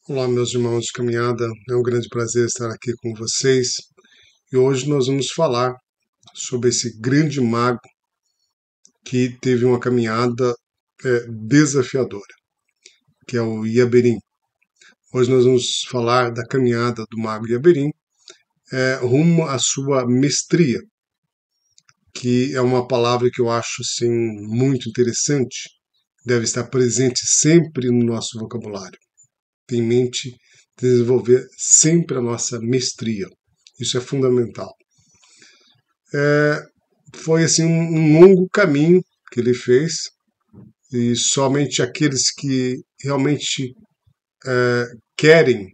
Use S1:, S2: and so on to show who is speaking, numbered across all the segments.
S1: Olá, meus irmãos de caminhada, é um grande prazer estar aqui com vocês e hoje nós vamos falar sobre esse grande mago que teve uma caminhada desafiadora, que é o Iaberim. Hoje nós vamos falar da caminhada do mago Iaberim rumo à sua mestria, que é uma palavra que eu acho assim, muito interessante, deve estar presente sempre no nosso vocabulário. Tem em mente desenvolver sempre a nossa mestria. Isso é fundamental. Foi assim um longo caminho que ele fez e somente aqueles que realmente querem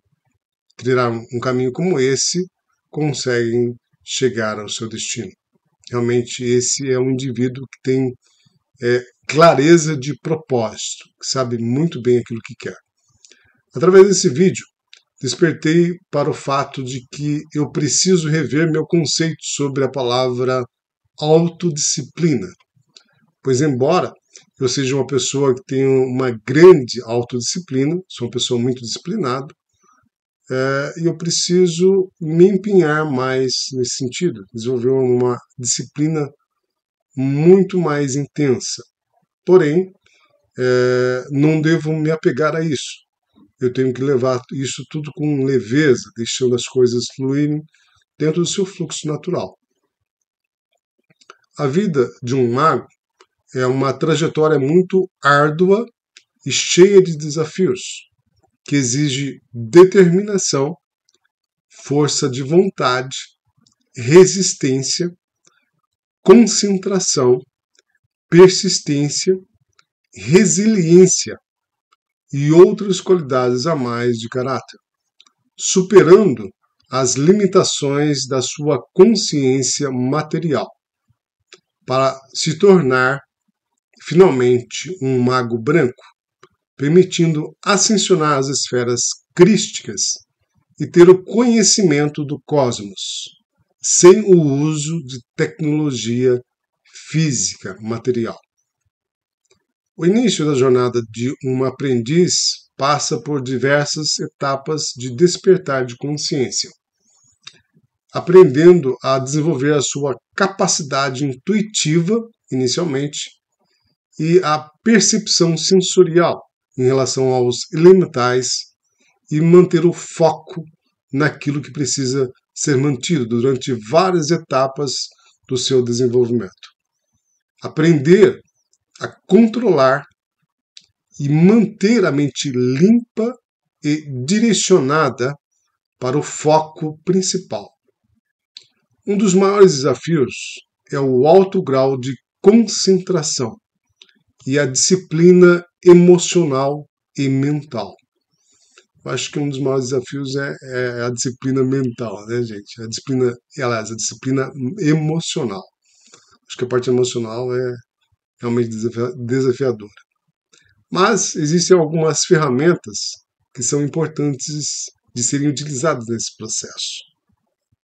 S1: trilhar um caminho como esse conseguem chegar ao seu destino. Realmente esse é um indivíduo que tem clareza de propósito, que sabe muito bem aquilo que quer. Através desse vídeo, despertei para o fato de que eu preciso rever meu conceito sobre a palavra autodisciplina, pois embora eu seja uma pessoa que tem uma grande autodisciplina, sou uma pessoa muito disciplinada, e eu preciso me empenhar mais nesse sentido, desenvolver uma disciplina muito mais intensa. Porém, não devo me apegar a isso. Eu tenho que levar isso tudo com leveza, deixando as coisas fluírem dentro do seu fluxo natural. A vida de um mago é uma trajetória muito árdua e cheia de desafios, que exige determinação, força de vontade, resistência, concentração, persistência, resiliência e outras qualidades a mais de caráter, superando as limitações da sua consciência material, para se tornar finalmente um mago branco, permitindo ascensionar as esferas crísticas e ter o conhecimento do cosmos, sem o uso de tecnologia física material. O início da jornada de um aprendiz passa por diversas etapas de despertar de consciência, aprendendo a desenvolver a sua capacidade intuitiva, inicialmente, e a percepção sensorial em relação aos elementais e manter o foco naquilo que precisa ser mantido durante várias etapas do seu desenvolvimento. Aprender a controlar e manter a mente limpa e direcionada para o foco principal. Um dos maiores desafios é o alto grau de concentração e a disciplina emocional e mental. Eu acho que um dos maiores desafios é a disciplina mental, né, gente? A disciplina emocional. Acho que a parte emocional é realmente desafiadora. Mas existem algumas ferramentas que são importantes de serem utilizadas nesse processo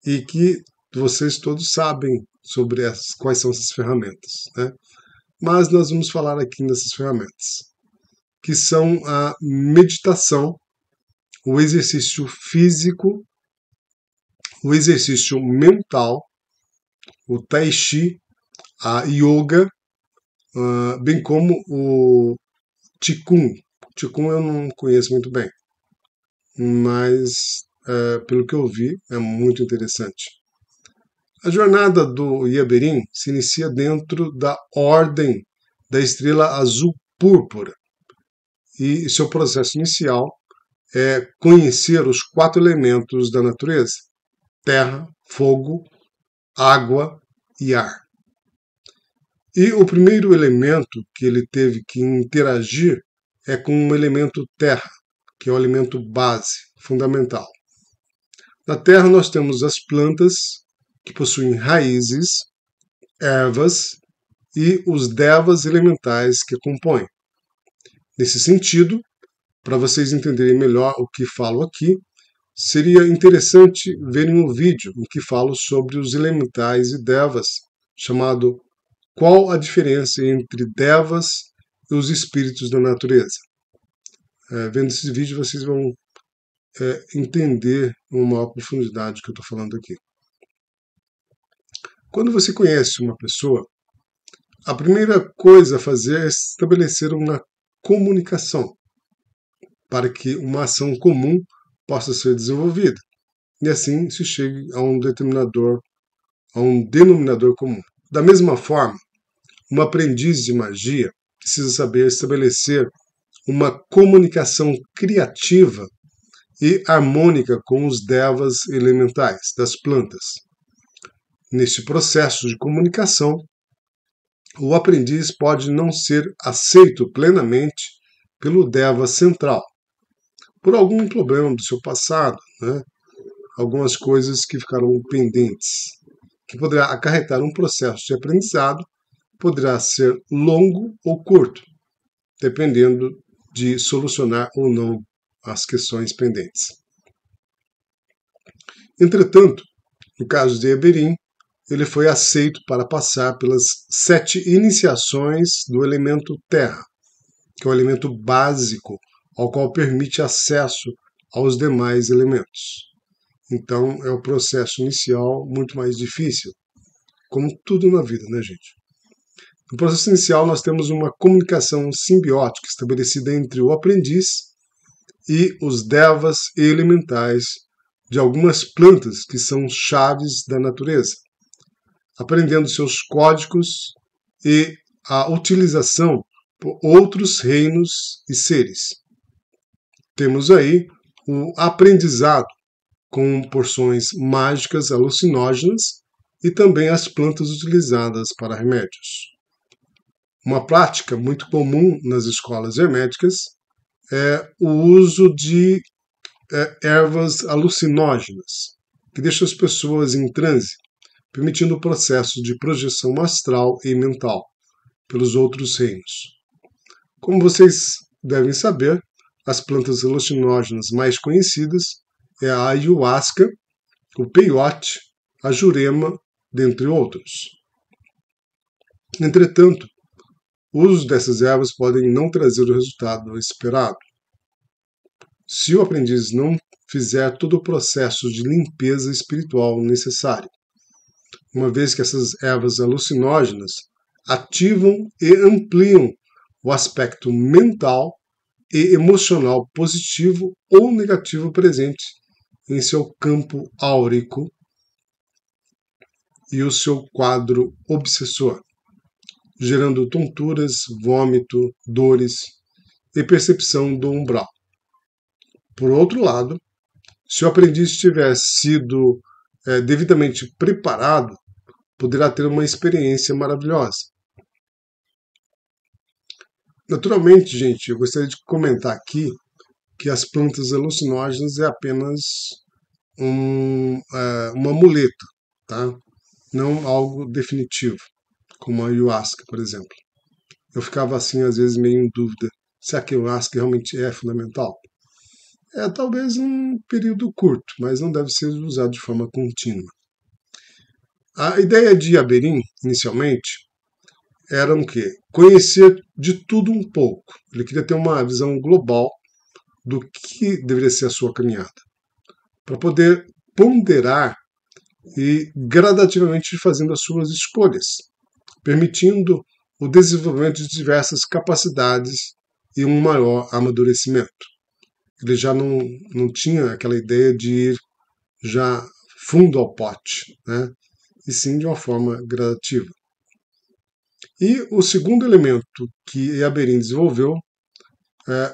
S1: e que vocês todos sabem sobre quais são essas ferramentas, né? Mas nós vamos falar aqui dessas ferramentas, que são a meditação, o exercício físico, o exercício mental, o tai chi, a yoga, bem como o qigong. Qigong eu não conheço muito bem, mas pelo que eu vi é muito interessante. A jornada do Iaberim se inicia dentro da ordem da estrela azul púrpura e seu processo inicial é conhecer os 4 elementos da natureza: terra, fogo, água e ar. E o primeiro elemento que ele teve que interagir é com o elemento terra, que é o elemento base, fundamental. Na terra nós temos as plantas, que possuem raízes, ervas e os devas elementais que compõem. Nesse sentido, para vocês entenderem melhor o que falo aqui, seria interessante verem um vídeo em que falo sobre os elementais e devas, chamado Qual a diferença entre devas e os espíritos da natureza? Vendo esse vídeo vocês vão entender uma maior profundidade que eu estou falando aqui. Quando você conhece uma pessoa, a primeira coisa a fazer é estabelecer uma comunicação para que uma ação comum possa ser desenvolvida. E assim se chegue a um denominador comum. Da mesma forma, um aprendiz de magia precisa saber estabelecer uma comunicação criativa e harmônica com os devas elementais das plantas. Neste processo de comunicação, o aprendiz pode não ser aceito plenamente pelo deva central, por algum problema do seu passado, né? Algumas coisas que ficaram pendentes, que poderá acarretar um processo de aprendizado, poderá ser longo ou curto, dependendo de solucionar ou não as questões pendentes. Entretanto, no caso de Eberin, ele foi aceito para passar pelas 7 iniciações do elemento terra, que é o elemento básico ao qual permite acesso aos demais elementos. Então, é o processo inicial muito mais difícil, como tudo na vida, né, gente? No processo inicial, nós temos uma comunicação simbiótica estabelecida entre o aprendiz e os devas elementais de algumas plantas que são chaves da natureza, aprendendo seus códigos e a utilização por outros reinos e seres. Temos aí o aprendizado com porções mágicas alucinógenas e também as plantas utilizadas para remédios. Uma prática muito comum nas escolas herméticas é o uso de ervas alucinógenas, que deixam as pessoas em transe, permitindo o processo de projeção astral e mental pelos outros reinos. Como vocês devem saber, as plantas alucinógenas mais conhecidas é a ayahuasca, o peyote, a jurema, dentre outros. Entretanto, o uso dessas ervas podem não trazer o resultado esperado. Se o aprendiz não fizer todo o processo de limpeza espiritual necessário, uma vez que essas ervas alucinógenas ativam e ampliam o aspecto mental e emocional positivo ou negativo presente em seu campo áurico e o seu quadro obsessor, gerando tonturas, vômito, dores e percepção do umbral. Por outro lado, se o aprendiz tiver sido devidamente preparado, poderá ter uma experiência maravilhosa. Naturalmente, gente, eu gostaria de comentar aqui que as plantas alucinógenas é apenas uma muleta, tá? Não algo definitivo, como a ayahuasca, por exemplo. Eu ficava assim, às vezes, meio em dúvida se a ayahuasca realmente é fundamental. É talvez um período curto, mas não deve ser usado de forma contínua. A ideia de Eberin, inicialmente, era o quê? Conhecer de tudo um pouco. Ele queria ter uma visão global do que deveria ser a sua caminhada, para poder ponderar e gradativamente fazendo as suas escolhas, permitindo o desenvolvimento de diversas capacidades e um maior amadurecimento. Ele já não tinha aquela ideia de ir já fundo ao pote, né? E sim de uma forma gradativa. E o segundo elemento que Eberin desenvolveu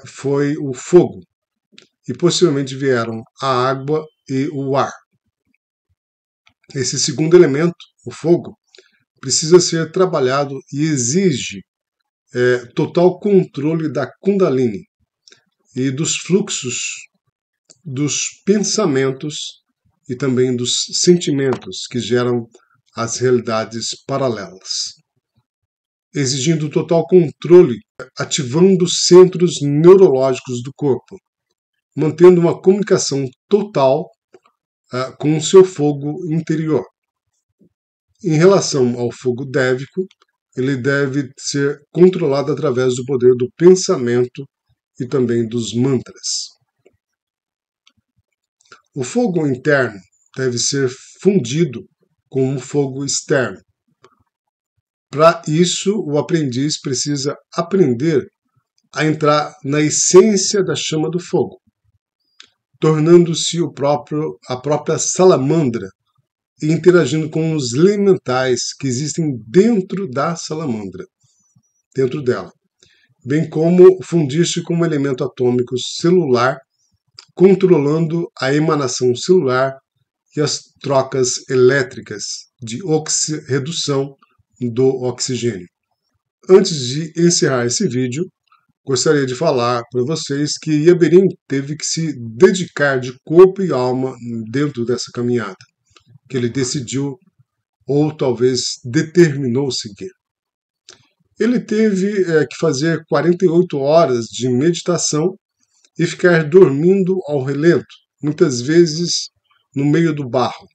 S1: foi o fogo, e possivelmente vieram a água e o ar. Esse segundo elemento, o fogo, precisa ser trabalhado e exige total controle da Kundalini e dos fluxos dos pensamentos e também dos sentimentos que geram as realidades paralelas, exigindo total controle, ativando os centros neurológicos do corpo, mantendo uma comunicação total com o seu fogo interior. Em relação ao fogo dévico, ele deve ser controlado através do poder do pensamento e também dos mantras. O fogo interno deve ser fundido com o fogo externo. Para isso, o aprendiz precisa aprender a entrar na essência da chama do fogo, tornando-se a própria salamandra e interagindo com os elementais que existem dentro da salamandra, dentro dela, bem como fundir-se com um elemento atômico celular, controlando a emanação celular e as trocas elétricas de redução do oxigênio. Antes de encerrar esse vídeo, gostaria de falar para vocês que Yaberin teve que se dedicar de corpo e alma dentro dessa caminhada, que ele decidiu ou talvez determinou seguir. Ele teve que fazer 48 horas de meditação e ficar dormindo ao relento, muitas vezes no meio do barro,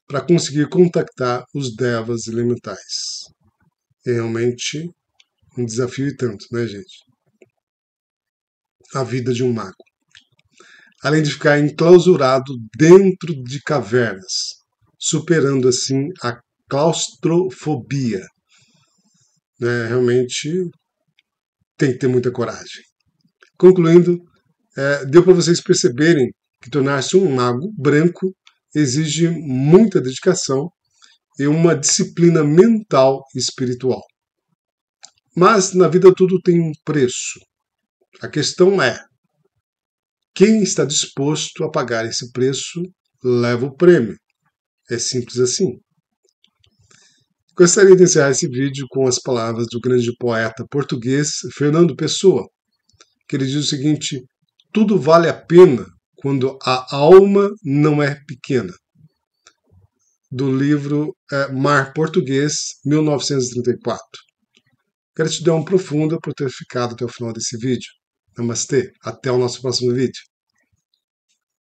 S1: para conseguir contactar os devas elementais. É realmente um desafio e tanto, né, gente? A vida de um mago. Além de ficar enclausurado dentro de cavernas, superando assim a claustrofobia. Realmente tem que ter muita coragem. Concluindo, deu para vocês perceberem que tornar-se um mago branco exige muita dedicação e uma disciplina mental e espiritual. Mas na vida tudo tem um preço. A questão é, quem está disposto a pagar esse preço leva o prêmio. É simples assim. Gostaria de encerrar esse vídeo com as palavras do grande poeta português Fernando Pessoa, que ele diz o seguinte: tudo vale a pena quando a alma não é pequena. Do livro Mar Português, 1934. Gratidão profunda por ter ficado até o final desse vídeo. Namastê, até o nosso próximo vídeo.